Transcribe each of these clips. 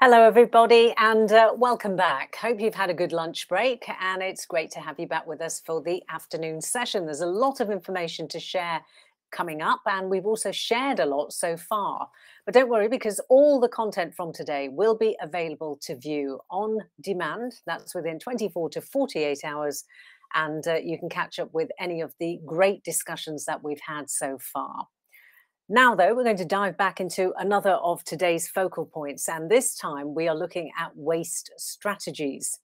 Hello, everybody, and welcome back. Hope you've had a good lunch break, and it's great to have you back with us for the afternoon session. There's a lot of information to share coming up, and we've also shared a lot so far. But don't worry, because all the content from today will be available to view on demand. That's within 24 to 48 hours, and you can catch up with any of the great discussions that we've had so far. Now, though, we're going to dive back into another of today's focal points, and this time we are looking at waste strategies.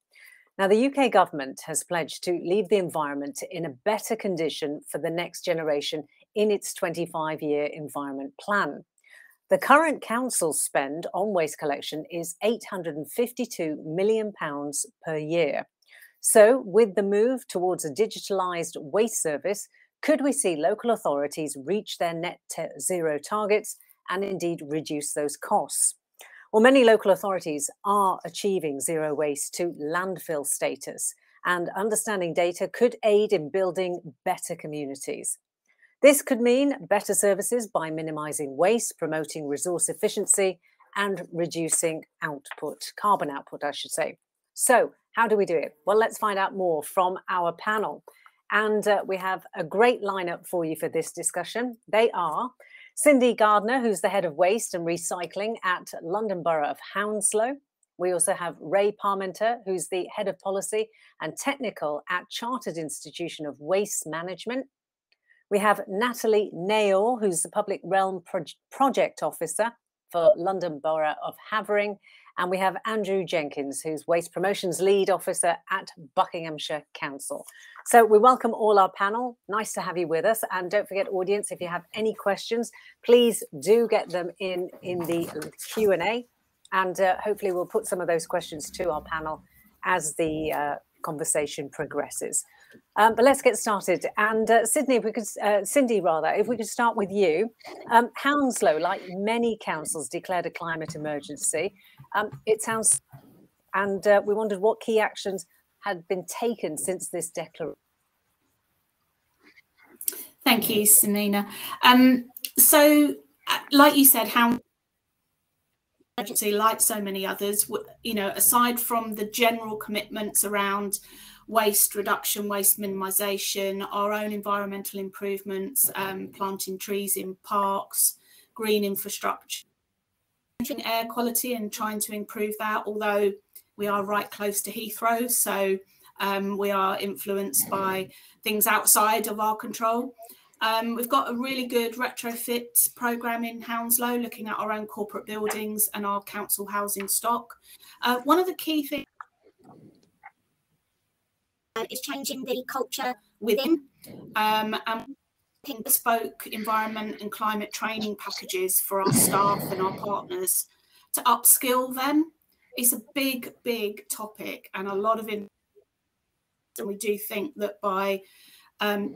Now, the UK government has pledged to leave the environment in a better condition for the next generation in its 25-year environment plan. The current council spend on waste collection is £852 million per year. So, with the move towards a digitalised waste service, could we see local authorities reach their net zero targets and indeed reduce those costs? Well, many local authorities are achieving zero waste to landfill status, and understanding data could aid in building better communities. This could mean better services by minimising waste, promoting resource efficiency, and reducing output, carbon output, I should say. So, how do we do it? Well, let's find out more from our panel. And we have a great lineup for you for this discussion. They are Cindy Gardner, who's the head of waste and recycling at London Borough of Hounslow. We also have Ray Parmenter, who's the head of policy and technical at Chartered Institution of Waste Management. We have Natalie Naor, who's the Public Realm Project Officer for London Borough of Havering. And we have Andrew Jenkins, who's Waste Promotions Lead Officer at Buckinghamshire Council. So we welcome all our panel. Nice to have you with us. And don't forget, audience, if you have any questions, please do get them in the Q&A. And hopefully we'll put some of those questions to our panel as the conversation progresses. But let's get started. And Cindy, if we could start with you. Hounslow, like many councils, declared a climate emergency. It sounds, and we wondered what key actions had been taken since this declaration. Thank you, Sanina. So, like you said, Hounslow emergency, like so many others, you know, aside from the general commitments around waste reduction, waste minimisation, our own environmental improvements, planting trees in parks, green infrastructure, air quality and trying to improve that, although we are right close to Heathrow, so we are influenced by things outside of our control. We've got a really good retrofit programme in Hounslow, looking at our own corporate buildings and our council housing stock. One of the key things is changing the culture within and bespoke environment and climate training packages for our staff and our partners to upskill them. It's a big, big topic and a lot of it. And we do think that by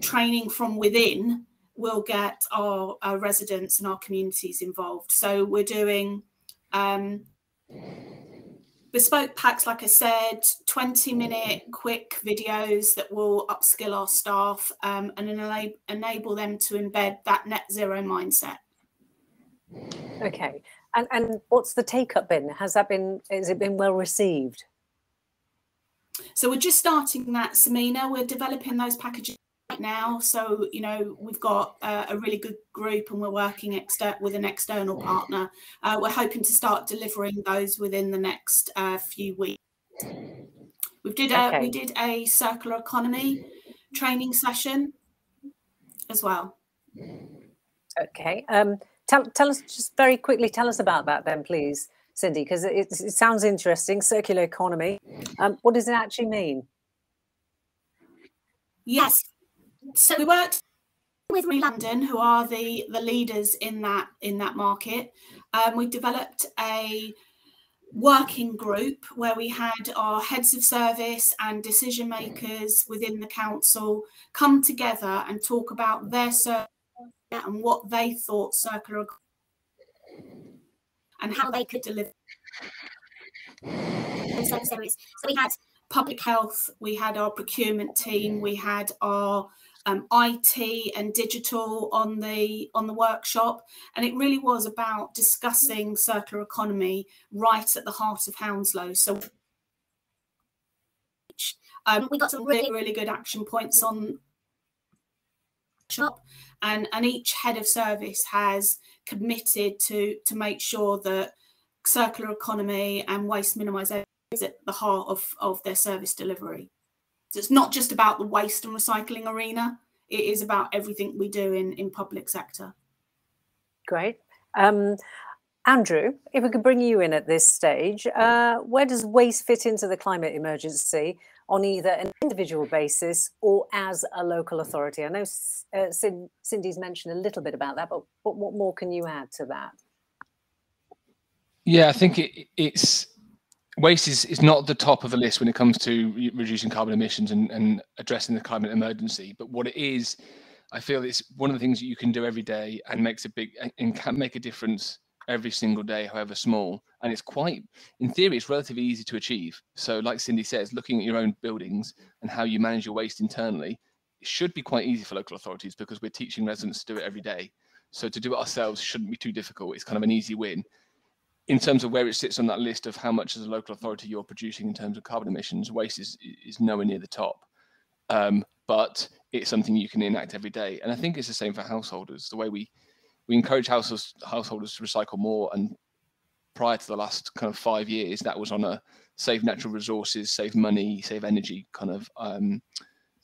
training from within, we'll get our residents and our communities involved. So we're doing bespoke packs, like I said, 20-minute quick videos that will upskill our staff and enable them to embed that net zero mindset. Okay, and what's the take-up been? Has it been well received? So we're just starting that, Samina. We're developing those packages right now. So, you know, we've got a really good group and we're working with an external partner. We're hoping to start delivering those within the next few weeks. We did a circular economy training session as well. Okay. Tell us just very quickly, tell us about that then, please, Cindy, because it sounds interesting, circular economy. What does it actually mean? Yes. So we worked with London, who are the leaders in that market. We developed a working group where we had our heads of service and decision makers within the council come together and talk about their service and what they thought circular and how they could deliver service areas. So we had public health, we had our procurement team, we had our IT and digital on the workshop, and it really was about discussing circular economy right at the heart of Hounslow. So we got some really good action points on shop, and each head of service has committed to make sure that circular economy and waste minimisation is at the heart of their service delivery. So it's not just about the waste and recycling arena, it is about everything we do in public sector. Great. Andrew, if we could bring you in at this stage, where does waste fit into the climate emergency on either an individual basis or as a local authority? I know Cindy's mentioned a little bit about that, but what more can you add to that? Yeah, I think waste is not the top of the list when it comes to reducing carbon emissions and addressing the climate emergency. But what it is, I feel it's one of the things that you can do every day and can make a difference every single day, however small. And it's quite, in theory, it's relatively easy to achieve. So like Cindy says, looking at your own buildings and how you manage your waste internally, it should be quite easy for local authorities because we're teaching residents to do it every day. So to do it ourselves shouldn't be too difficult. It's kind of an easy win. In terms of where it sits on that list of how much as a local authority you're producing in terms of carbon emissions, waste is nowhere near the top. But it's something you can enact every day. And I think it's the same for householders. The way we encourage householders to recycle more, and prior to the last kind of 5 years, that was on a save natural resources, save money, save energy kind of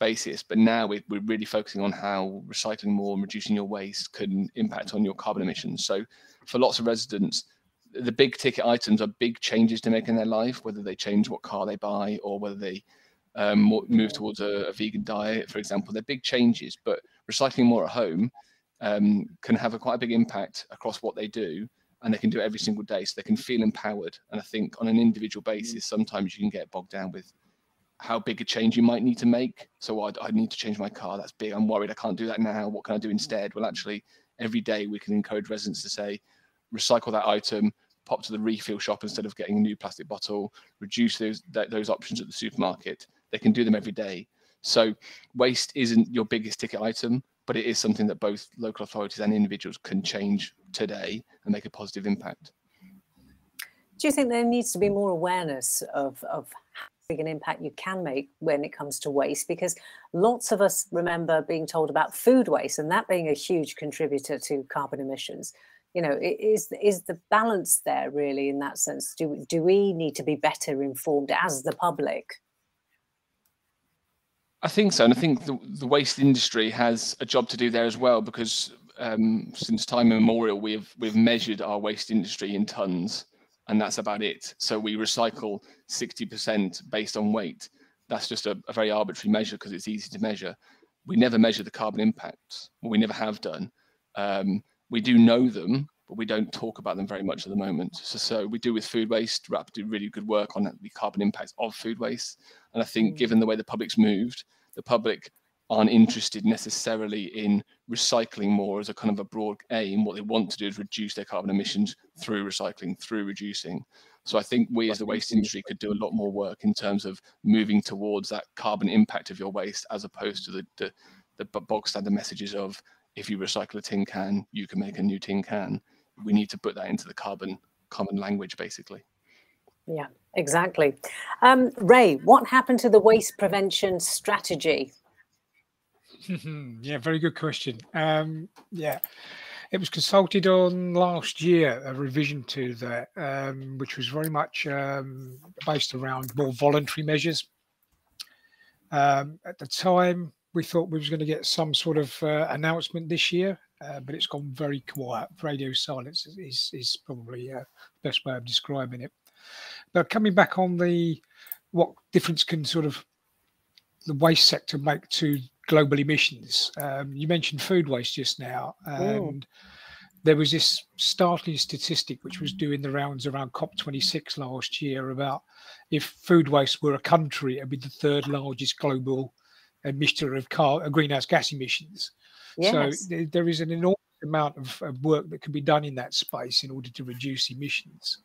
basis. But now we're really focusing on how recycling more and reducing your waste can impact on your carbon emissions. So for lots of residents, the big ticket items are big changes to make in their life, whether they change what car they buy or whether they move towards a vegan diet, for example. They're big changes, but recycling more at home can have quite a big impact across what they do, and they can do it every single day, so they can feel empowered. And I think on an individual basis, sometimes you can get bogged down with how big a change you might need to make. So I need to change my car, that's big, I'm worried I can't do that now, what can I do instead? Well, actually, every day we can encourage residents to say, recycle that item, pop to the refill shop instead of getting a new plastic bottle, reduce those options at the supermarket. They can do them every day. So waste isn't your biggest ticket item, but it is something that both local authorities and individuals can change today and make a positive impact. Do you think there needs to be more awareness of how big an impact you can make when it comes to waste? Because lots of us remember being told about food waste and that being a huge contributor to carbon emissions. You know, is the balance there really in that sense? Do we need to be better informed as the public? I think so, and I think the waste industry has a job to do there as well, because since time immemorial we've measured our waste industry in tons, and that's about it. So we recycle 60% based on weight. That's just a very arbitrary measure because it's easy to measure. We never measure the carbon impacts, or we never have done. We do know them, but we don't talk about them very much at the moment. So we do with food waste. RAP do really good work on the carbon impacts of food waste. And I think given the way the public's moved, the public aren't interested necessarily in recycling more as a kind of a broad aim. What they want to do is reduce their carbon emissions through recycling, through reducing. So I think we as the waste industry could do a lot more work in terms of moving towards that carbon impact of your waste, as opposed to the bog standard messages of, if you recycle a tin can, you can make a new tin can. We need to put that into the common language, basically. Yeah, exactly. Ray, what happened to the waste prevention strategy? Yeah, very good question. Yeah, it was consulted on last year, a revision to that, which was very much based around more voluntary measures. At the time, we thought we was going to get some sort of announcement this year, but it's gone very quiet. Radio silence is probably the best way of describing it. But coming back on what difference can sort of the waste sector make to global emissions? You mentioned food waste just now, and there was this startling statistic which was doing the rounds around COP26 last year about if food waste were a country, it would be the third largest global emitter of greenhouse gas emissions. Yes. So there is an enormous amount of work that can be done in that space in order to reduce emissions.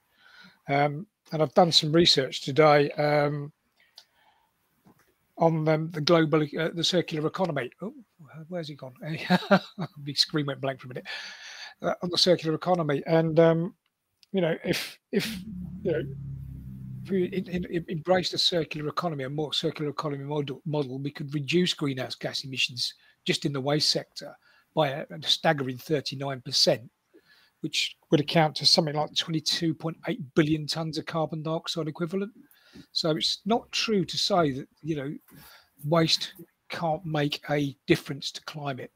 And I've done some research today on the global, the circular economy. Oh, where's it gone? Big screen went blank for a minute. On the circular economy, and you know, if we embrace the circular economy, a more circular economy model, we could reduce greenhouse gas emissions just in the waste sector by a staggering 39%, which would account to something like 22.8 billion tons of carbon dioxide equivalent. So it's not true to say that, you know, waste can't make a difference to climate.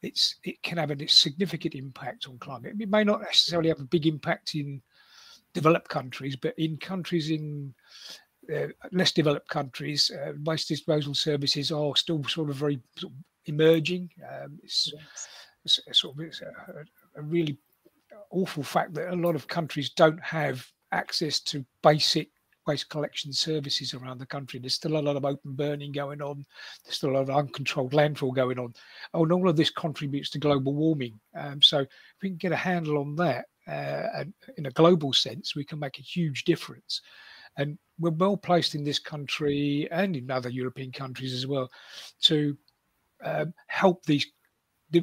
It can have a significant impact on climate. It may not necessarily have a big impact in developed countries, but in countries in less developed countries, waste disposal services are still sort of very emerging. It's a really awful fact that a lot of countries don't have access to basic waste collection services around the country. There's still a lot of open burning going on. There's still a lot of uncontrolled landfill going on. And all of this contributes to global warming. So if we can get a handle on that, and in a global sense, we can make a huge difference. And we're well placed in this country and in other European countries as well to help these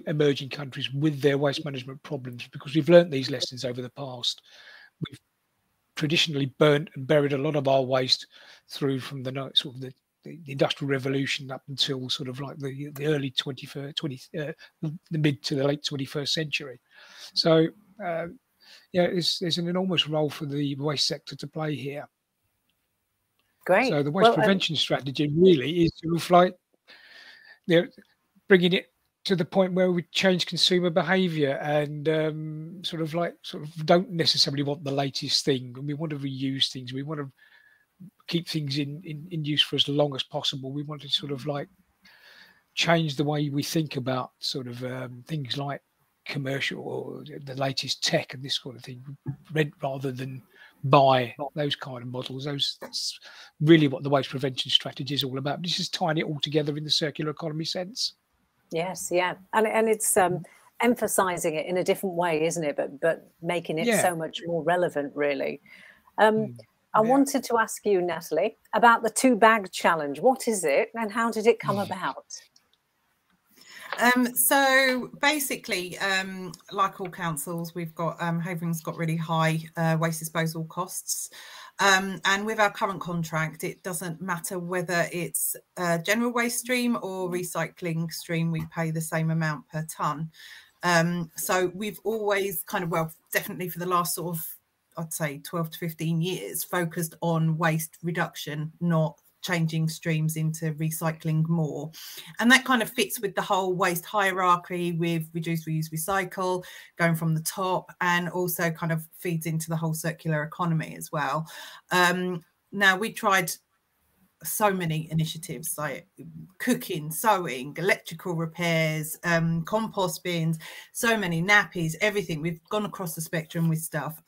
emerging countries with their waste management problems, because we've learned these lessons over the past. We've traditionally burnt and buried a lot of our waste through from the sort of the Industrial Revolution up until sort of like the early the mid to the late 21st century. So yeah, there's an enormous role for the waste sector to play here. Great. So the waste prevention strategy really is sort of like, you know, bringing it to the point where we change consumer behaviour and sort of don't necessarily want the latest thing, and we want to reuse things. We want to keep things in use for as long as possible. We want to sort of like change the way we think about sort of things like commercial or the latest tech and this sort of thing, rent rather than buy, those kind of models. That's really what the waste prevention strategy is all about. This is tying it all together in the circular economy sense. Yes, yeah, and it's emphasising it in a different way, isn't it? But making it so much more relevant, really. I wanted to ask you, Natalie, about the 2-bag challenge. What is it, and how did it come about? So basically, like all councils, we've got Havering's got really high waste disposal costs. And with our current contract, it doesn't matter whether it's a general waste stream or recycling stream, we pay the same amount per tonne. So we've always kind of, well, definitely for the last sort of, I'd say 12 to 15 years, focused on waste reduction, not changing streams into recycling more. And that kind of fits with the whole waste hierarchy with reduce, reuse, recycle, going from the top, and also kind of feeds into the whole circular economy as well. Now, we tried so many initiatives like cooking, sewing, electrical repairs, compost bins, so many nappies, everything. We've gone across the spectrum with stuff.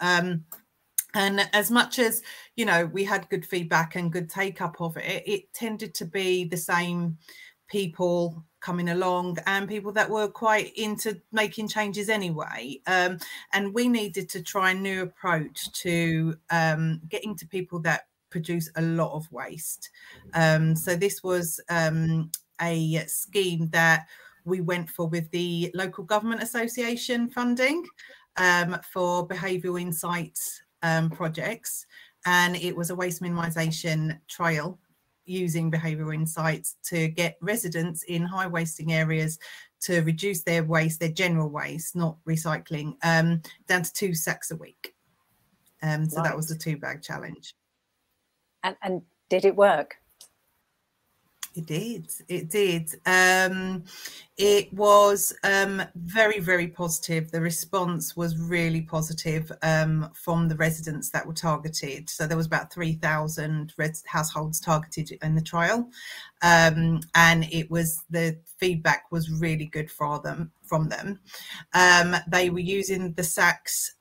And as much as, you know, we had good feedback and good take up of it, it tended to be the same people coming along and people that were quite into making changes anyway. And we needed to try a new approach to getting to people that produce a lot of waste. So this was a scheme that we went for with the Local Government Association funding for behavioural insights projects, and it was a waste minimisation trial using behavioural insights to get residents in high wasting areas to reduce their waste, their general waste, not recycling, down to 2 sacks a week. So that was the 2-bag challenge. And did it work? It did. It did. It was very, very positive. The response was really positive from the residents that were targeted. So there was about 3,000 households targeted in the trial, and it was, the feedback was really good from them. They were using the sacks.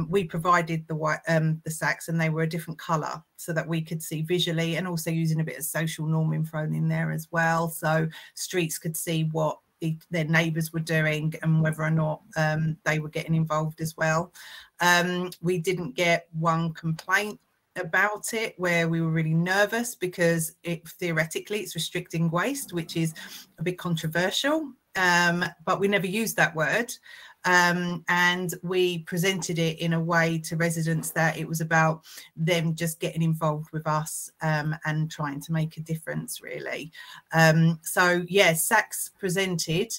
We provided the sacks, and they were a different colour so that we could see visually, and also using a bit of social norming thrown in there as well, so streets could see what their neighbours were doing and whether or not they were getting involved as well. We didn't get one complaint about it, where we were really nervous because theoretically it's restricting waste, which is a bit controversial, but we never used that word. And we presented it in a way to residents that it was about them just getting involved with us and trying to make a difference, really. So yes, SACs presented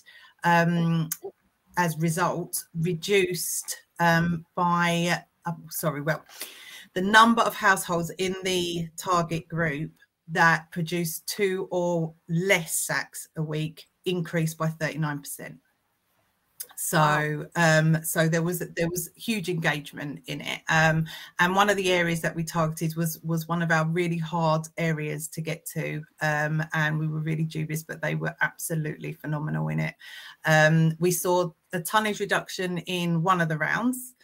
as result reduced by the number of households in the target group that produced 2 or less sacks a week increased by 39%. So so there was huge engagement in it, and one of the areas that we targeted was one of our really hard areas to get to, and we were really dubious, but they were absolutely phenomenal in it. We saw a tonnage reduction in one of the rounds,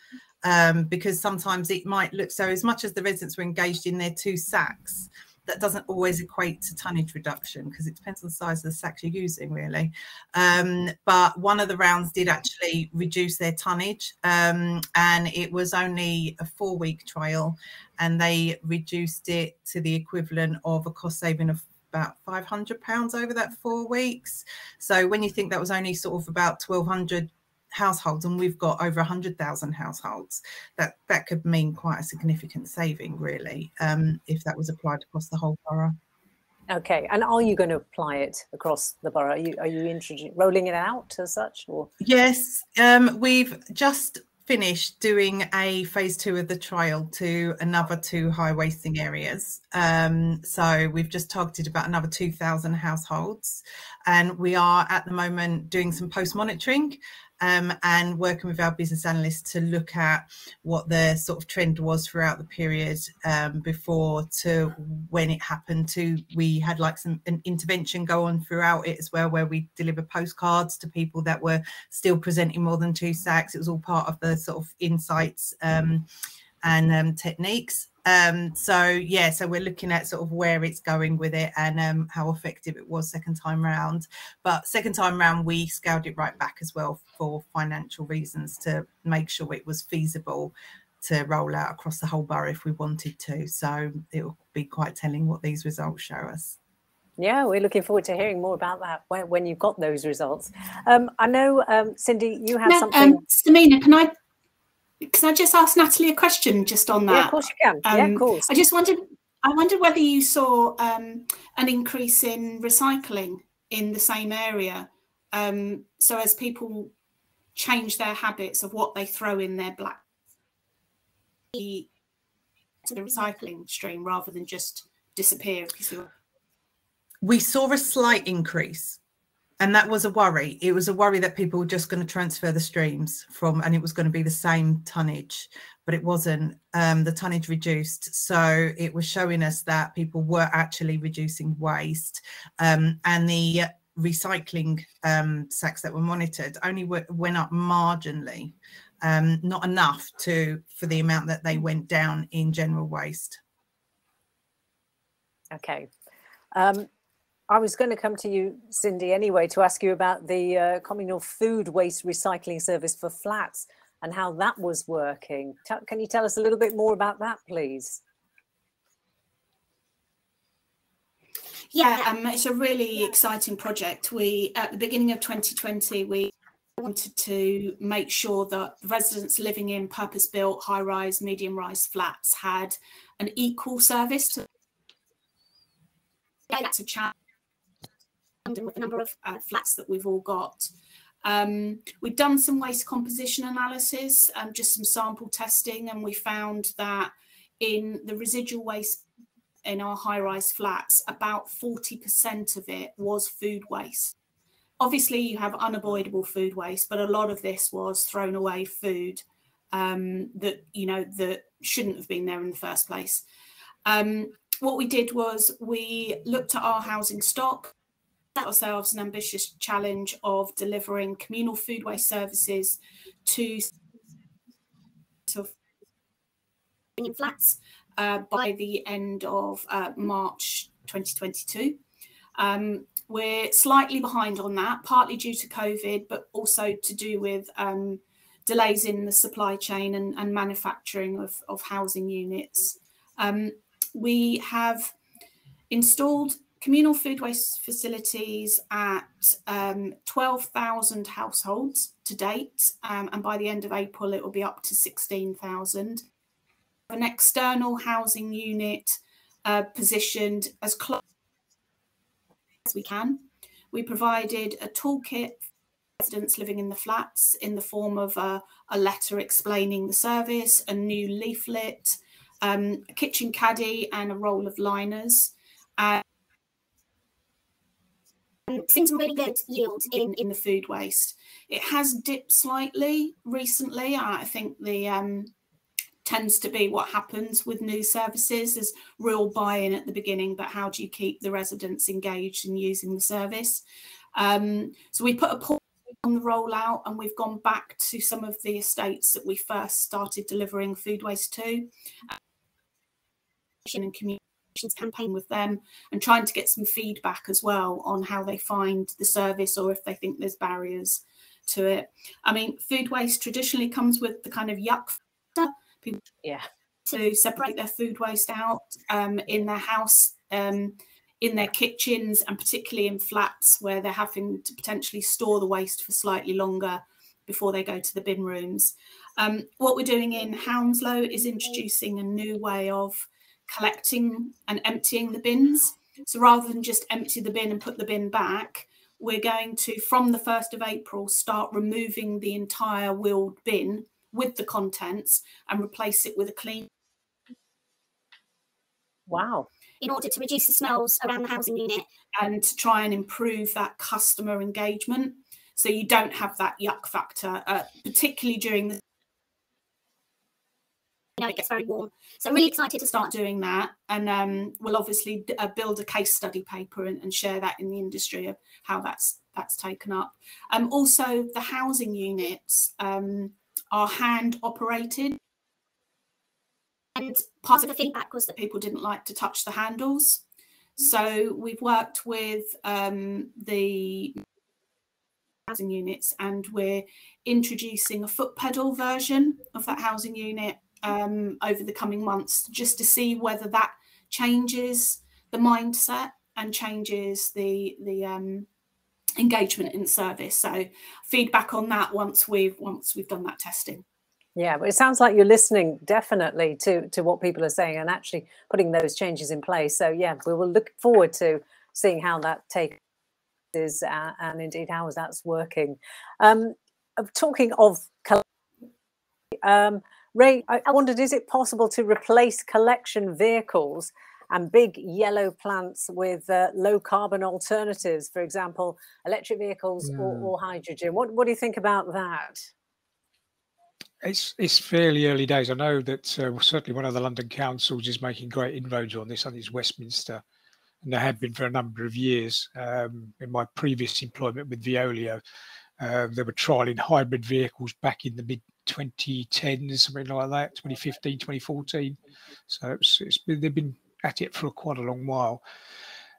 because sometimes it might look, so as much as the residents were engaged in their 2 sacks, that doesn't always equate to tonnage reduction, because it depends on the size of the sacks you're using, really. But one of the rounds did actually reduce their tonnage, and it was only a 4-week trial, and they reduced it to the equivalent of a cost saving of about £500 over that 4 weeks. So when you think that was only sort of about 1,200 households, and we've got over 100,000 households, that could mean quite a significant saving, really, if that was applied across the whole borough. Okay, and are you going to apply it across the borough? Are you rolling it out as such, or? Yes, we've just finished doing a phase 2 of the trial to another 2 high wasting areas. So we've just targeted about another 2,000 households, and we are at the moment doing some post monitoring and working with our business analysts to look at what the sort of trend was throughout the period before to when it happened to, we had like an intervention go on throughout it as well, where we deliver postcards to people that were still presenting more than 2 sacks. It was all part of the sort of insights and techniques. So yeah, so we're looking at sort of where it's going with it and how effective it was second time round. But second time round, we scaled it right back as well for financial reasons, to make sure it was feasible to roll out across the whole borough if we wanted to. So it will be quite telling what these results show us. Yeah, we're looking forward to hearing more about that when you've got those results. I know, Cindy, you have something. Stamina, can I just ask Natalie a question just on that? Yeah, of course you can. Yeah, of course. I wondered whether you saw an increase in recycling in the same area. So as people change their habits of what they throw in their black to the recycling stream rather than just disappear. We saw a slight increase. And that was a worry. It was a worry that people were just going to transfer the streams from, and it was going to be the same tonnage, but it wasn't. The tonnage reduced. So it was showing us that people were actually reducing waste. And the recycling sacks that were monitored only went up marginally, not enough for the amount that they went down in general waste. Okay. I was going to come to you, Cindy, anyway, to ask you about the communal food waste recycling service for flats and how that was working. Can you tell us a little bit more about that, please? Yeah, it's a really exciting project. At the beginning of 2020, we wanted to make sure that residents living in purpose-built high-rise, medium-rise flats had an equal service to a challenge with the number of flats that we've all got. We've done some waste composition analysis, just some sample testing, and we found that in the residual waste in our high-rise flats, about 40% of it was food waste. Obviously, you have unavoidable food waste, but a lot of this was thrown away food that shouldn't have been there in the first place. What we did was we looked at our housing stock, set ourselves an ambitious challenge of delivering communal food waste services to flats by the end of March 2022. We're slightly behind on that, partly due to COVID, but also to do with delays in the supply chain and manufacturing of housing units. We have installed communal food waste facilities at 12,000 households to date, and by the end of April it will be up to 16,000. An external housing unit positioned as close as we can. We provided a toolkit for residents living in the flats in the form of a letter explaining the service, a new leaflet, a kitchen caddy and a roll of liners. Seen some really good yield in the food waste. It has dipped slightly recently. I think the tends to be what happens with new services. There's real buy-in at the beginning, but how do you keep the residents engaged in using the service? So we put a pause on the rollout, and we've gone back to some of the estates that we first started delivering food waste to, and communications campaign with them, and trying to get some feedback as well on how they find the service or if they think there's barriers to it. I mean, food waste traditionally comes with the kind of yuck factor. People to separate their food waste out in their house, in their kitchens, and particularly in flats where they're having to potentially store the waste for slightly longer before they go to the bin rooms. What we're doing in Hounslow is introducing a new way of collecting and emptying the bins. So rather than just empty the bin and put the bin back, we're going to, from the 1st of April, start removing the entire wheeled bin with the contents and replace it with a clean. Wow. In order to reduce the smells around the housing unit and to try and improve that customer engagement, so you don't have that yuck factor, particularly during the it gets very warm. So I'm really excited to start doing that, and we'll obviously build a case study paper and share that in the industry of how that's taken up. Also, the housing units are hand operated, and part of the feedback was that people didn't like to touch the handles. So we've worked with the housing units, and we're introducing a foot pedal version of that housing unit over the coming months, just to see whether that changes the mindset and changes the engagement in the service. So feedback on that once we've done that testing. Yeah, but it sounds like you're listening definitely to what people are saying and actually putting those changes in place. So yeah, we will look forward to seeing how that takes and indeed how that's working. Talking of Ray, I wondered, is it possible to replace collection vehicles and big yellow plants with low carbon alternatives, for example, electric vehicles or hydrogen? What do you think about that? It's fairly early days. I know that certainly one of the London councils is making great inroads on this. I think it's Westminster, and they have been for a number of years. In my previous employment with Veolia, they were trialling hybrid vehicles back in the mid-2010s, something like that, 2015, 2014. So they've been at it for quite a long while.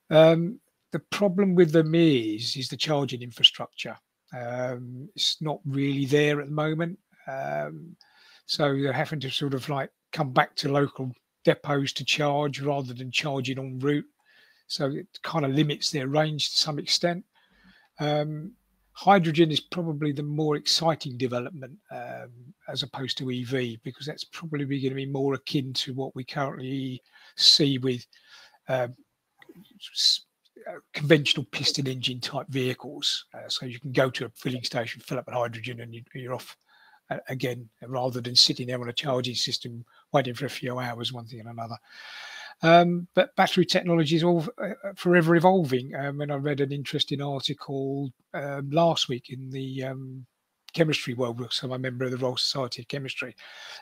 The problem with them is the charging infrastructure. It's not really there at the moment. So they're having to sort of like come back to local depots to charge rather than charging en route. So it kind of limits their range to some extent. Hydrogen is probably the more exciting development as opposed to EV, because that's probably going to be more akin to what we currently see with conventional piston engine type vehicles. So you can go to a filling station, fill up with hydrogen, and you're off again, rather than sitting there on a charging system waiting for a few hours, one thing and another. But battery technology is all forever evolving. And I read an interesting article last week in the chemistry world, so I'm a member of the Royal Society of Chemistry,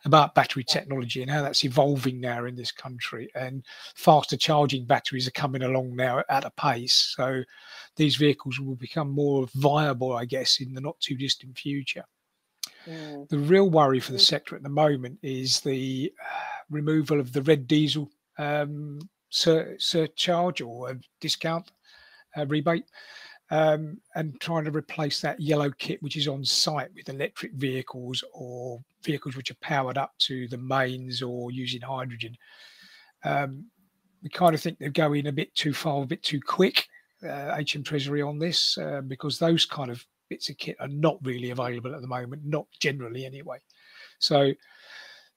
about battery technology and how that's evolving now in this country. And faster charging batteries are coming along now at a pace. So these vehicles will become more viable, I guess, in the not too distant future. The real worry for the sector at the moment is the removal of the red diesel surcharge or a discount rebate, and trying to replace that yellow kit which is on site with electric vehicles or vehicles which are powered up to the mains or using hydrogen. We kind of think they're going a bit too far, a bit too quick, HM Treasury on this, because those kind of bits of kit are not really available at the moment, not generally anyway. So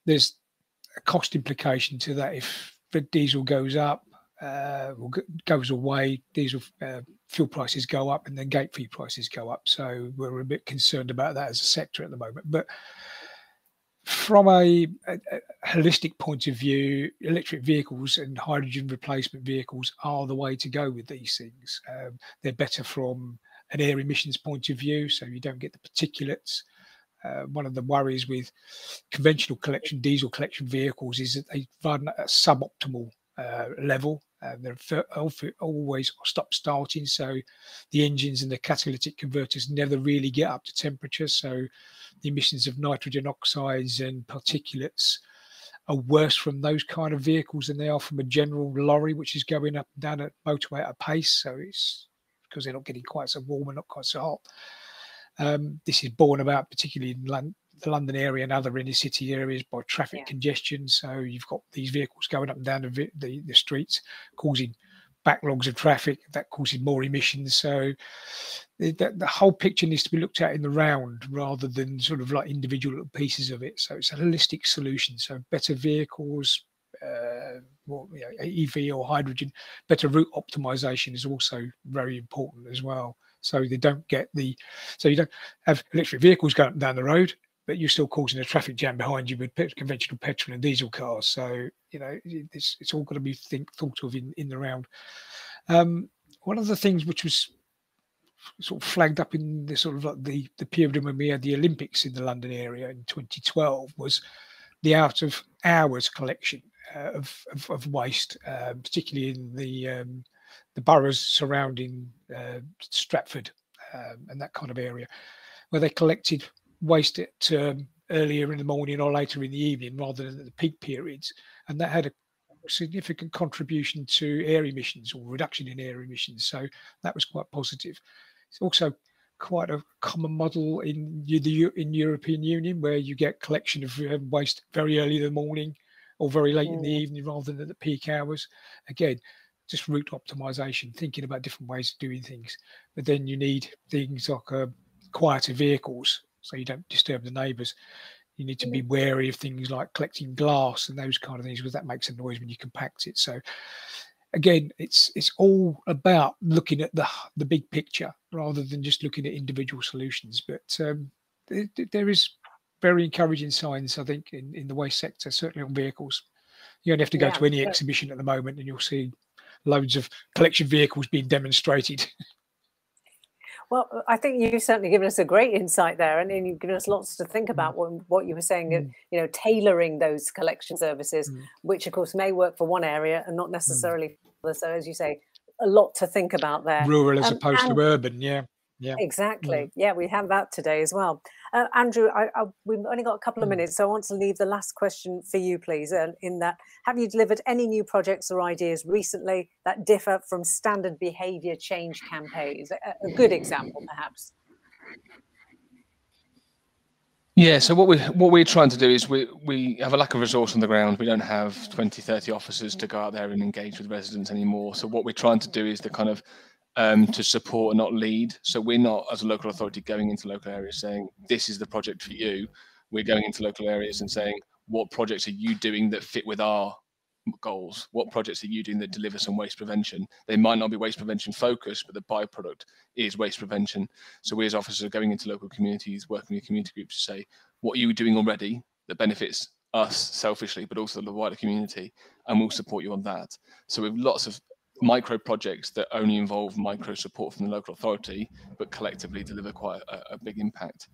there's a cost implication to that. If the diesel goes up, or goes away, diesel fuel prices go up, and then gate fee prices go up. So we're a bit concerned about that as a sector at the moment. But from a holistic point of view, electric vehicles and hydrogen replacement vehicles are the way to go with these things. They're better from an air emissions point of view, so you don't get the particulates. One of the worries with conventional collection, diesel collection vehicles is that they run at a suboptimal level. They're always stop starting, so the engines and the catalytic converters never really get up to temperature. So the emissions of nitrogen oxides and particulates are worse from those kind of vehicles than they are from a general lorry, which is going up and down at motorway at a pace. So it's because they're not getting quite so warm and not quite so hot. This is borne about particularly in the London area and other inner city areas by traffic congestion. So you've got these vehicles going up and down the streets, causing backlogs of traffic that causes more emissions. So the whole picture needs to be looked at in the round rather than sort of like individual little pieces of it. So it's a holistic solution. So better vehicles, more, EV or hydrogen, better route optimization is also very important as well. So they don't get so you don't have electric vehicles going up and down the road, but you're still causing a traffic jam behind you with conventional petrol and diesel cars. So, it's all got to be thought of in the round. One of the things which was sort of flagged up in the sort of like the period when we had the Olympics in the London area in 2012 was the out of hours collection of waste, particularly in the boroughs surrounding Stratford and that kind of area, where they collected waste it earlier in the morning or later in the evening rather than at the peak periods, and that had a significant contribution to air emissions or reduction in air emissions. So that was quite positive. It's also quite a common model in European Union, where you get collection of waste very early in the morning or very late in the evening rather than at the peak hours. Again, just route optimization, thinking about different ways of doing things. But then you need things like quieter vehicles, so you don't disturb the neighbours. You need to be wary of things like collecting glass and those kind of things, because that makes a noise when you compact it. So again, it's all about looking at the big picture rather than just looking at individual solutions. But there is very encouraging signs, I think, in the waste sector, certainly on vehicles. You only have to go to any exhibition at the moment and you'll see loads of collection vehicles being demonstrated. Well, I think you've certainly given us a great insight there, and you've given us lots to think about what you were saying, tailoring those collection services, which of course may work for one area and not necessarily for others. So as you say, a lot to think about there. Rural as opposed to urban, yeah. Exactly. Yeah, we have that today as well. Andrew, we've only got a couple of minutes, so I want to leave the last question for you, please. In that, have you delivered any new projects or ideas recently that differ from standard behaviour change campaigns? A good example, perhaps. Yeah, so what we're trying to do is we have a lack of resource on the ground. We don't have 20, 30 officers to go out there and engage with residents anymore. So what we're trying to do is to kind of to support and not lead. So we're not, as a local authority, going into local areas saying, this is the project for you. We're going into local areas and saying, what projects are you doing that fit with our goals? What projects are you doing that deliver some waste prevention? They might not be waste prevention focused, but the byproduct is waste prevention. So we as officers are going into local communities, working with community groups to say, what are you doing already that benefits us selfishly, but also the wider community, and we'll support you on that. So we have lots of micro projects that only involve micro support from the local authority, but collectively deliver quite a big impact.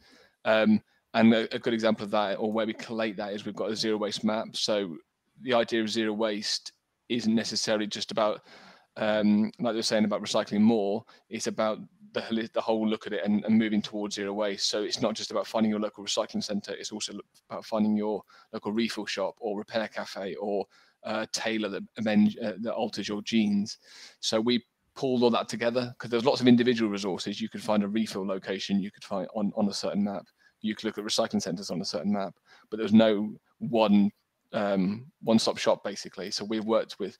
And a good example of that, or where we collate that, is we've got a zero waste map. So the idea of zero waste isn't necessarily just about, like they're saying about recycling more, it's about the whole look at it and moving towards zero waste. So it's not just about finding your local recycling centre, it's also about finding your local refill shop or repair cafe or tailor that alters your jeans. So we pulled all that together because there's lots of individual resources. You could find a refill location, you could find on a certain map. You could look at recycling centres on a certain map, but there's no one one-stop shop, basically. So we've worked with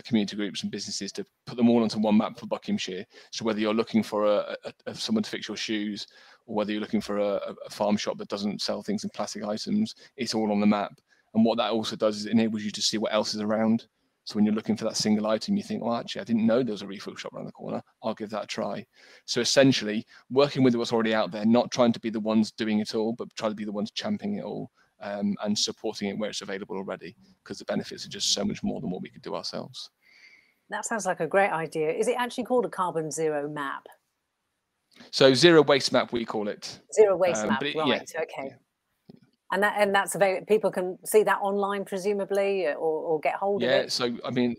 community groups and businesses to put them all onto one map for Buckinghamshire. So whether you're looking for someone to fix your shoes, or whether you're looking for a farm shop that doesn't sell things in plastic items, it's all on the map. And what that also does is it enables you to see what else is around. So when you're looking for that single item, you think, well, actually, I didn't know there was a refill shop around the corner. I'll give that a try. So essentially, working with what's already out there, not trying to be the ones doing it all, but try to be the ones championing it all, and supporting it where it's available already, because the benefits are just so much more than what we could do ourselves. That sounds like a great idea. Is it actually called a carbon zero map? So zero waste map, we call it. Zero waste map, right? Yeah, okay. Yeah. And that's available. People can see that online, presumably, or get hold of it. Yeah. So I mean,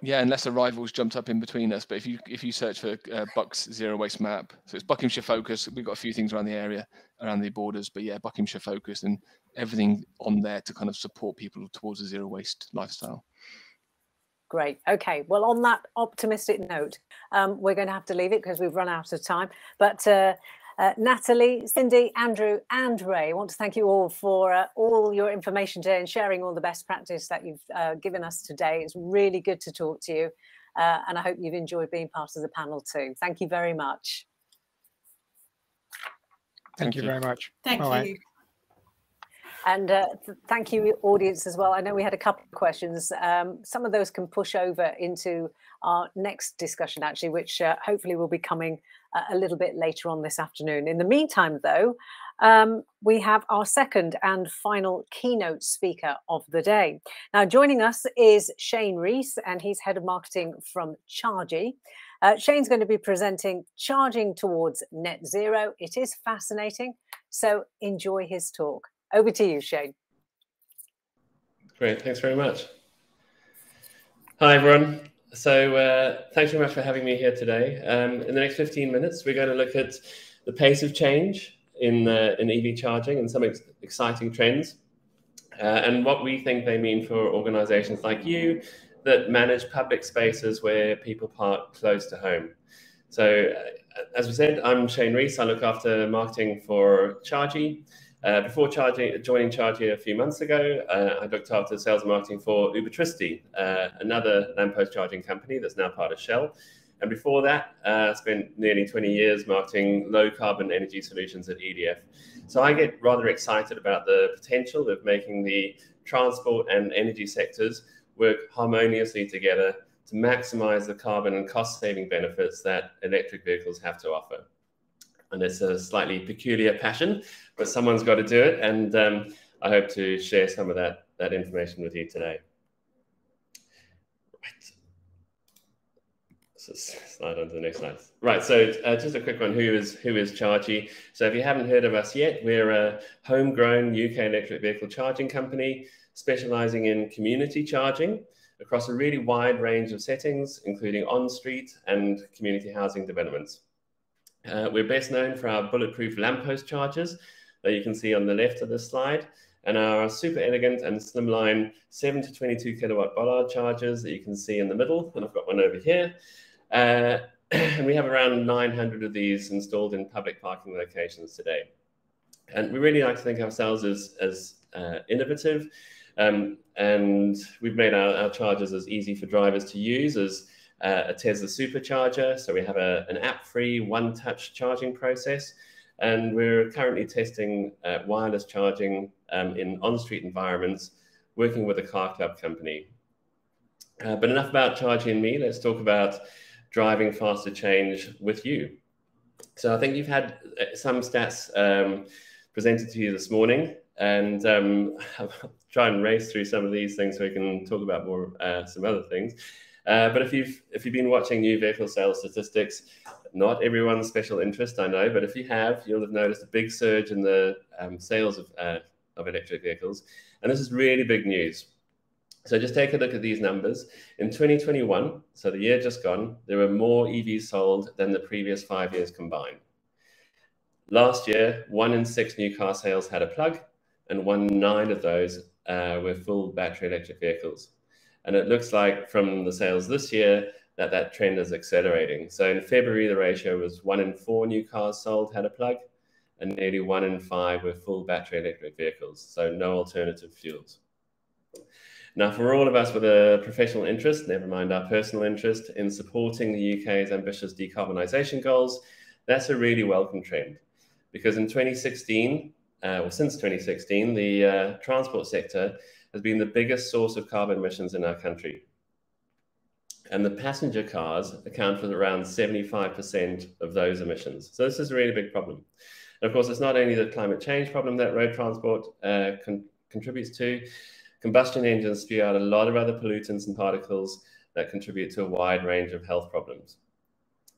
yeah, unless a rival's jumped up in between us. But if you search for Bucks Zero Waste Map, so it's Buckinghamshire focused. We've got a few things around the area, around the borders, but yeah, Buckinghamshire focused, and everything on there to kind of support people towards a zero waste lifestyle. Great. Okay. Well, on that optimistic note, we're going to have to leave it because we've run out of time. But Natalie, Cindy, Andrew, and Ray, I want to thank you all for all your information today and sharing all the best practice that you've given us today. It's really good to talk to you, and I hope you've enjoyed being part of the panel too. Thank you very much. Thank you very much. Thank you. And thank you, audience, as well. I know we had a couple of questions. Some of those can push over into our next discussion, actually, which hopefully will be coming a little bit later on this afternoon. In the meantime, though, we have our second and final keynote speaker of the day. Now, joining us is Shane Reese, and he's head of marketing from Chargy. Shane's going to be presenting Charging Towards Net Zero. It is fascinating, so enjoy his talk. Over to you, Shane. Great, thanks very much. Hi, everyone. So thanks very much for having me here today. In the next 15 minutes, we're going to look at the pace of change in EV charging and some exciting trends, and what we think they mean for organizations like you that manage public spaces where people park close to home. So as we said, I'm Shane Reese. I look after marketing for Chargy. Before joining Chargy a few months ago, I looked after sales and marketing for Ubertricity, another lamppost charging company that's now part of Shell. And before that, I spent nearly 20 years marketing low carbon energy solutions at EDF. So I get rather excited about the potential of making the transport and energy sectors work harmoniously together to maximize the carbon and cost saving benefits that electric vehicles have to offer. And it's a slightly peculiar passion, but someone's got to do it. And I hope to share some of that information with you today. Right. So slide on to the next slide. Right, so just a quick one. Who is Chargy? So if you haven't heard of us yet, we're a homegrown UK electric vehicle charging company specializing in community charging across a really wide range of settings, including on-street and community housing developments. We're best known for our bulletproof lamppost chargers that you can see on the left of this slide, and our super elegant and slimline 7 to 22 kilowatt bollard chargers that you can see in the middle, and I've got one over here. And we have around 900 of these installed in public parking locations today. And we really like to think of ourselves as innovative, and we've made our chargers as easy for drivers to use as a Tesla supercharger. So we have an app-free one-touch charging process, and we're currently testing wireless charging in on-street environments, working with a car club company. But enough about Chargy and me. Let's talk about driving faster change with you. So I think you've had some stats presented to you this morning, and I'll try and race through some of these things so we can talk about more some other things. But if you've been watching new vehicle sales statistics, not everyone's special interest, I know, but if you have, you'll have noticed a big surge in the sales of electric vehicles. And this is really big news. So just take a look at these numbers. In 2021, so the year just gone, there were more EVs sold than the previous 5 years combined. Last year, 1 in 6 new car sales had a plug, and 1 in 9 of those were full battery electric vehicles. And it looks like from the sales this year that trend is accelerating. So in February, the ratio was 1 in 4 new cars sold had a plug, and nearly 1 in 5 were full battery electric vehicles, so no alternative fuels. Now, for all of us with a professional interest, never mind our personal interest, in supporting the UK's ambitious decarbonisation goals, that's a really welcome trend. Because in 2016, or since 2016, the transport sector has been the biggest source of carbon emissions in our country. And the passenger cars account for around 75% of those emissions. So this is a really big problem. And of course, it's not only the climate change problem that road transport contributes to. Combustion engines spew out a lot of other pollutants and particles that contribute to a wide range of health problems.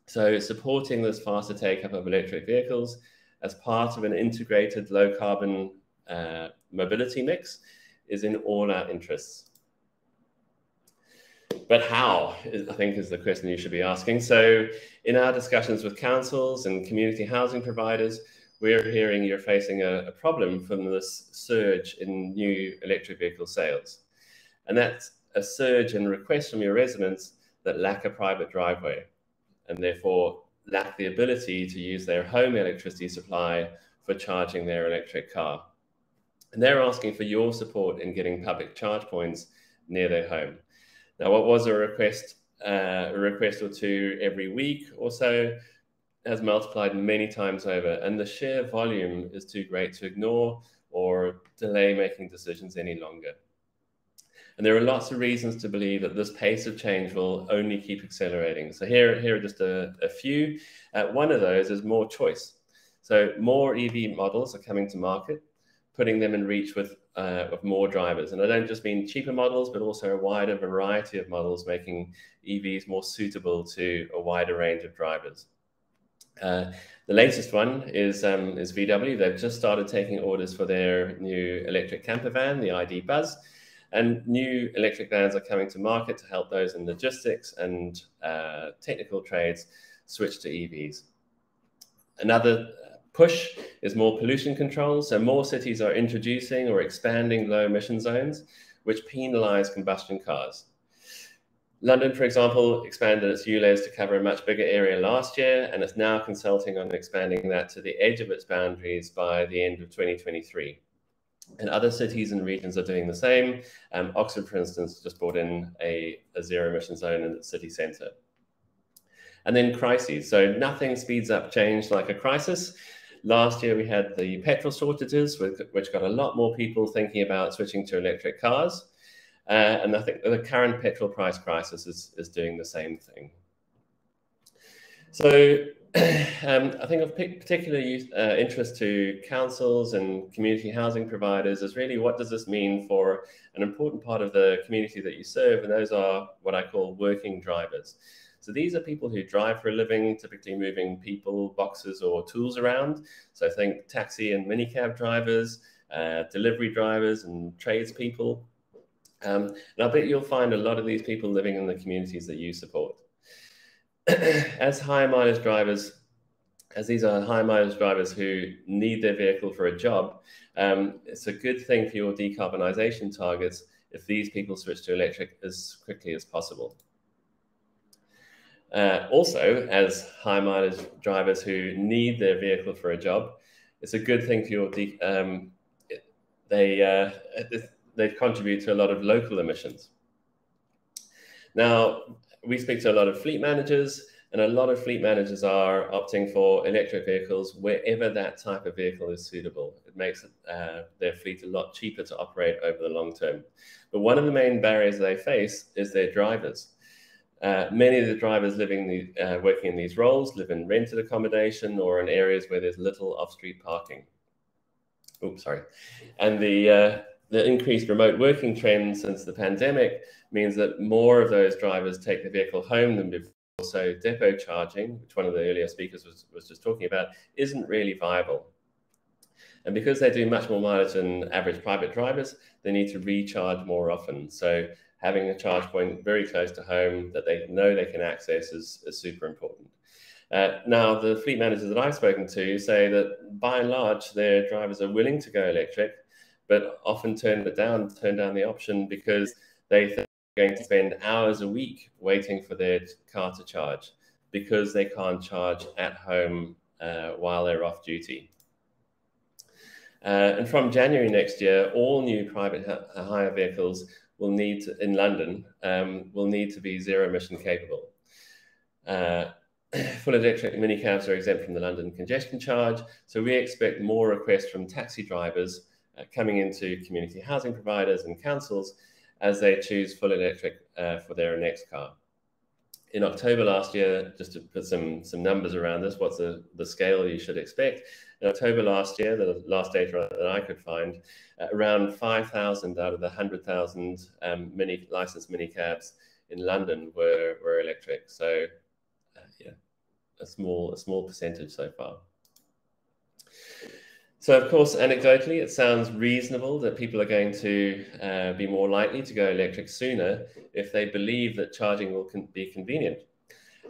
So supporting this faster take-up of electric vehicles as part of an integrated low-carbon mobility mix is in all our interests. But how, I think, is the question you should be asking. So in our discussions with councils and community housing providers, we're hearing you're facing a problem from this surge in new electric vehicle sales. And that's a surge in requests from your residents that lack a private driveway and therefore lack the ability to use their home electricity supply for charging their electric car. And they're asking for your support in getting public charge points near their home. Now, what was a request or two every week or so has multiplied many times over, and the sheer volume is too great to ignore or delay making decisions any longer. And there are lots of reasons to believe that this pace of change will only keep accelerating. So here are just a few. One of those is more choice. So more EV models are coming to market, putting them in reach with more drivers. And I don't just mean cheaper models, but also a wider variety of models, making EVs more suitable to a wider range of drivers. The latest one is VW. They've just started taking orders for their new electric camper van, the ID Buzz, and new electric vans are coming to market to help those in logistics and technical trades switch to EVs. Another push is more pollution control. So more cities are introducing or expanding low emission zones, which penalize combustion cars. London, for example, expanded its ULEZ to cover a much bigger area last year, and is now consulting on expanding that to the edge of its boundaries by the end of 2023. And other cities and regions are doing the same. Oxford, for instance, just brought in a zero emission zone in its city centre. And then crises. So nothing speeds up change like a crisis. Last year, we had the petrol shortages, which got a lot more people thinking about switching to electric cars. And I think the current petrol price crisis is doing the same thing. So I think of particular interest to councils and community housing providers is really, what does this mean for an important part of the community that you serve? And those are what I call working drivers. So these are people who drive for a living, typically moving people, boxes, or tools around. So think taxi and minicab drivers, delivery drivers, and tradespeople. And I bet you'll find a lot of these people living in the communities that you support. As high mileage drivers, as these are high mileage drivers who need their vehicle for a job, it's a good thing for your decarbonisation targets if these people switch to electric as quickly as possible. Also, as high mileage drivers who need their vehicle for a job, it's a good thing for your they contribute to a lot of local emissions. Now, we speak to a lot of fleet managers, and a lot of fleet managers are opting for electric vehicles wherever that type of vehicle is suitable. It makes their fleet a lot cheaper to operate over the long term. But one of the main barriers they face is their drivers. Many of the drivers working in these roles live in rented accommodation or in areas where there's little off-street parking. Oops, sorry. And the increased remote working trend since the pandemic means that more of those drivers take the vehicle home than before. So depot charging, which one of the earlier speakers was just talking about, isn't really viable. And because they do much more mileage than average private drivers, they need to recharge more often. So having a charge point very close to home that they know they can access is super important. Now, the fleet managers that I've spoken to say that by and large, their drivers are willing to go electric, but often turn down the option because they think they're going to spend hours a week waiting for their car to charge because they can't charge at home while they're off duty. And from January next year, all new private hire vehicles will need to, in London, will need to be zero emission capable. Full electric minicabs are exempt from the London congestion charge, so we expect more requests from taxi drivers coming into community housing providers and councils as they choose full electric for their next car. In October last year, just to put some numbers around this, what's the scale you should expect? In October last year, the last data that I could find, around 5,000 out of the 100,000 licensed minicabs in London were electric. So, yeah, a small percentage so far. So, of course, anecdotally, it sounds reasonable that people are going to be more likely to go electric sooner if they believe that charging will be convenient.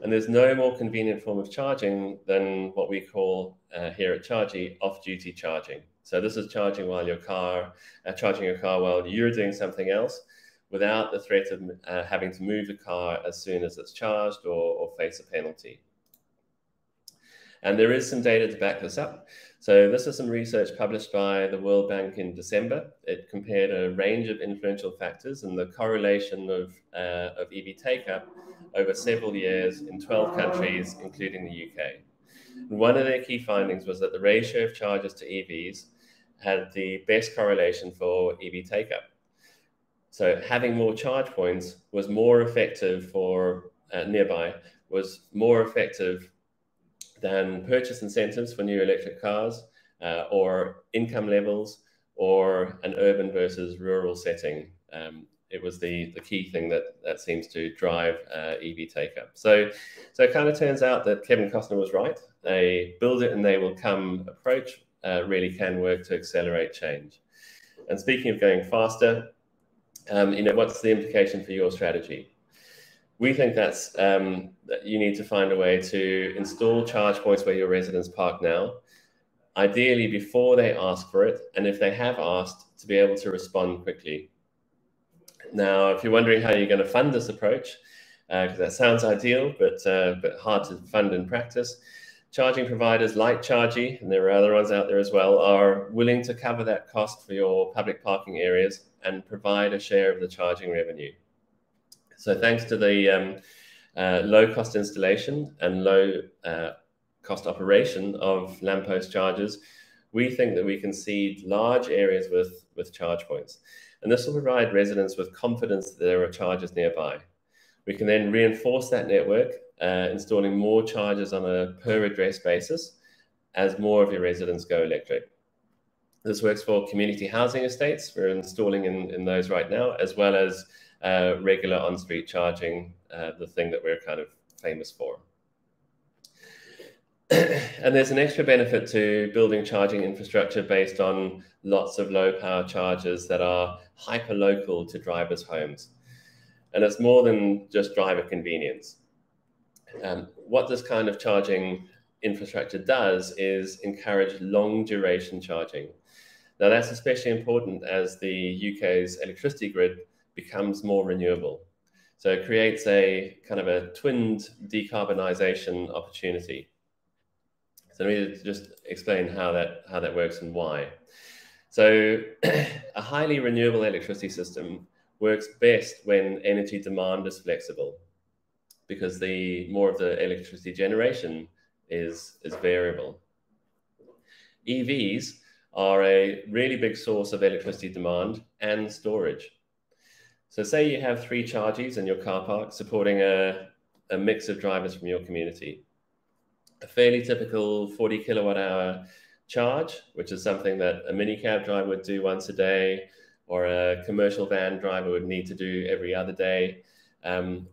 And there's no more convenient form of charging than what we call here at Chargy off-duty charging. So this is charging while charging your car while you're doing something else, without the threat of having to move the car as soon as it's charged or face a penalty. And there is some data to back this up. So this is some research published by the World Bank in December. It compared a range of influential factors and the correlation of EV take-up over several years in 12 countries, including the UK. And one of their key findings was that the ratio of chargers to EVs had the best correlation for EV take-up. So having more charge points was more effective for nearby, was more effective than purchase incentives for new electric cars or income levels or an urban versus rural setting. It was the key thing that seems to drive EV take-up. So it kind of turns out that Kevin Costner was right. A build it and they will come approach really can work to accelerate change. And speaking of going faster, what's the implication for your strategy? We think that's that you need to find a way to install charge points where your residents park now, ideally before they ask for it, and if they have asked, to be able to respond quickly. Now, if you're wondering how you're going to fund this approach, because that sounds ideal, but hard to fund in practice, charging providers like Chargy, and there are other ones out there as well, are willing to cover that cost for your public parking areas and provide a share of the charging revenue. So thanks to the low-cost installation and low-cost operation of lamppost chargers, we think that we can seed large areas with charge points. And this will provide residents with confidence that there are chargers nearby. We can then reinforce that network, installing more chargers on a per-address basis as more of your residents go electric. This works for community housing estates. We're installing in those right now, as well as regular on-street charging, the thing that we're kind of famous for. And there's an extra benefit to building charging infrastructure based on lots of low-power chargers that are hyper-local to drivers' homes. And it's more than just driver convenience. What this kind of charging infrastructure does is encourage long-duration charging. Now, that's especially important as the UK's electricity grid becomes more renewable. So it creates a kind of a twinned decarbonisation opportunity. So let me just explain how that works and why. So a highly renewable electricity system works best when energy demand is flexible, because the more of the electricity generation is variable. EVs are a really big source of electricity demand and storage. So say you have 3 Chargies in your car park supporting a mix of drivers from your community. A fairly typical 40 kilowatt hour charge, which is something that a minicab driver would do once a day, or a commercial van driver would need to do every other day,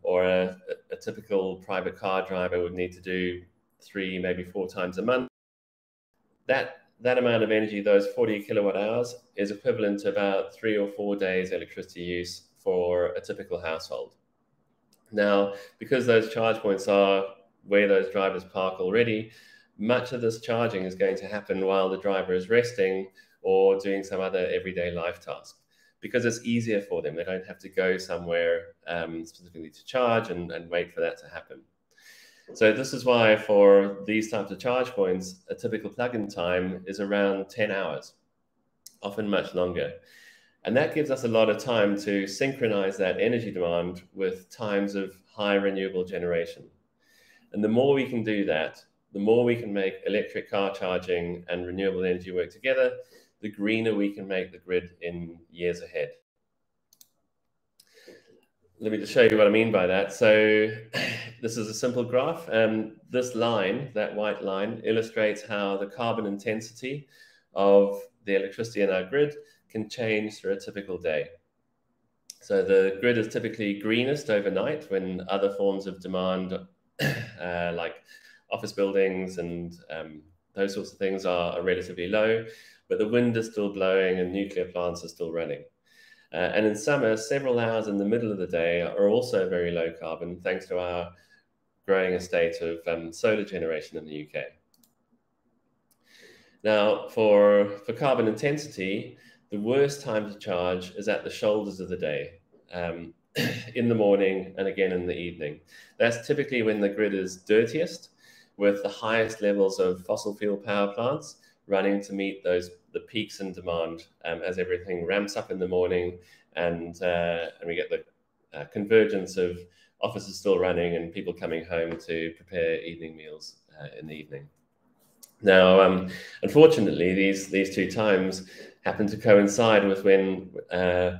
or a typical private car driver would need to do 3, maybe 4 times a month. That amount of energy, those 40 kilowatt hours, is equivalent to about 3 or 4 days electricity use for a typical household. Now, because those charge points are where those drivers park already, much of this charging is going to happen while the driver is resting or doing some other everyday life task, because it's easier for them. They don't have to go somewhere specifically to charge and wait for that to happen. So this is why for these types of charge points, a typical plug-in time is around 10 hours. often much longer. And that gives us a lot of time to synchronize that energy demand with times of high renewable generation. And the more we can do that, the more we can make electric car charging and renewable energy work together, the greener we can make the grid in years ahead. Let me just show you what I mean by that. So this is a simple graph. This line, that white line, illustrates how the carbon intensity of the electricity in our grid can change through a typical day. So the grid is typically greenest overnight when other forms of demand like office buildings and those sorts of things are relatively low, but the wind is still blowing and nuclear plants are still running. And in summer, several hours in the middle of the day are also very low carbon, thanks to our growing estate of solar generation in the UK. Now, for carbon intensity, the worst time to charge is at the shoulders of the day, in the morning and again in the evening. That's typically when the grid is dirtiest, with the highest levels of fossil fuel power plants running to meet the peaks in demand as everything ramps up in the morning and we get the convergence of offices still running and people coming home to prepare evening meals in the evening. Now, unfortunately, these two times happen to coincide with when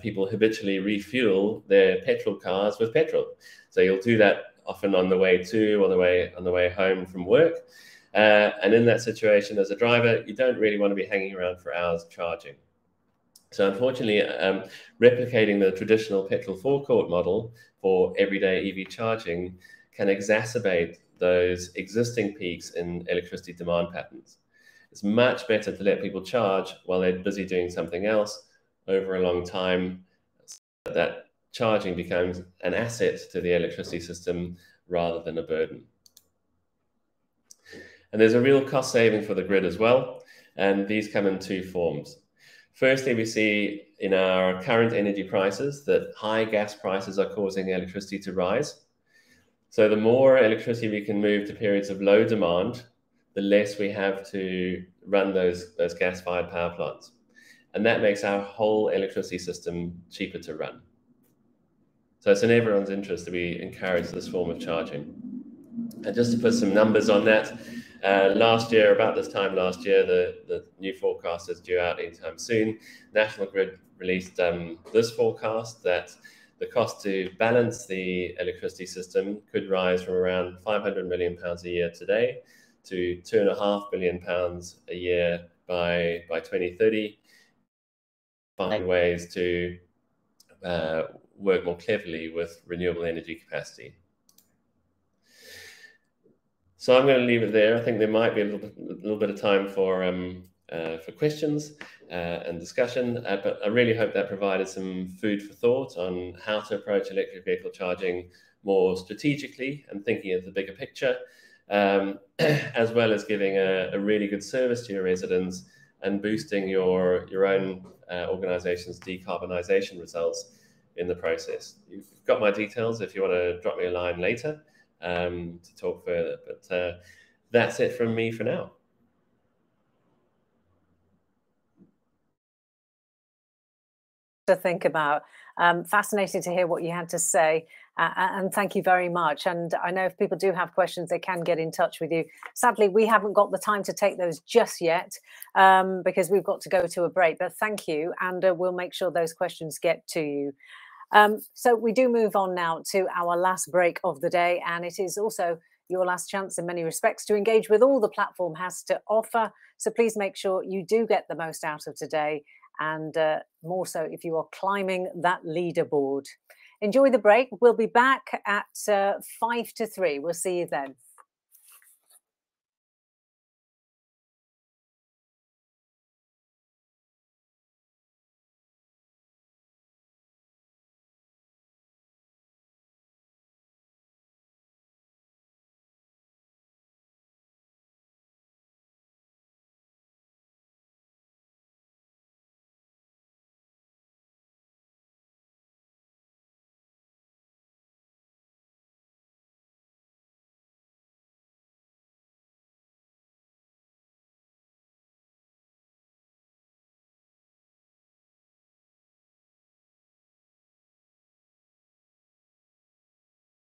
people habitually refuel their petrol cars with petrol. So you'll do that often on the way to or on the way home from work. And in that situation, as a driver, you don't really want to be hanging around for hours charging. So unfortunately, replicating the traditional petrol forecourt model for everyday EV charging can exacerbate those existing peaks in electricity demand patterns. It's much better to let people charge while they're busy doing something else over a long time, so that charging becomes an asset to the electricity system rather than a burden. And there's a real cost saving for the grid as well, and these come in two forms. Firstly, we see in our current energy prices that high gas prices are causing electricity to rise. So the more electricity we can move to periods of low demand, the less we have to run those gas-fired power plants. And that makes our whole electricity system cheaper to run. So it's in everyone's interest that we encourage this form of charging. And just to put some numbers on that, last year, about this time last year, the new forecast is due out anytime soon. National Grid released this forecast that the cost to balance the electricity system could rise from around £500 million a year today to £2.5 billion a year by 2030. Find ways to work more cleverly with renewable energy capacity. So I'm going to leave it there. I think there might be a little bit of time for questions and discussion, but I really hope that provided some food for thought on how to approach electric vehicle charging more strategically and thinking of the bigger picture, as well as giving a really good service to your residents and boosting your own organization's decarbonisation results in the process. You've got my details if you want to drop me a line later to talk further, but that's it from me for now. To think about. Fascinating to hear what you had to say, and thank you very much. And I know if people do have questions, they can get in touch with you. Sadly, we haven't got the time to take those just yet because we've got to go to a break, but thank you, and we'll make sure those questions get to you. So we do move on now to our last break of the day, and it is also your last chance in many respects to engage with all the platform has to offer. So please make sure you do get the most out of today, and more so if you are climbing that leaderboard. Enjoy the break. We'll be back at 2:55. We'll see you then.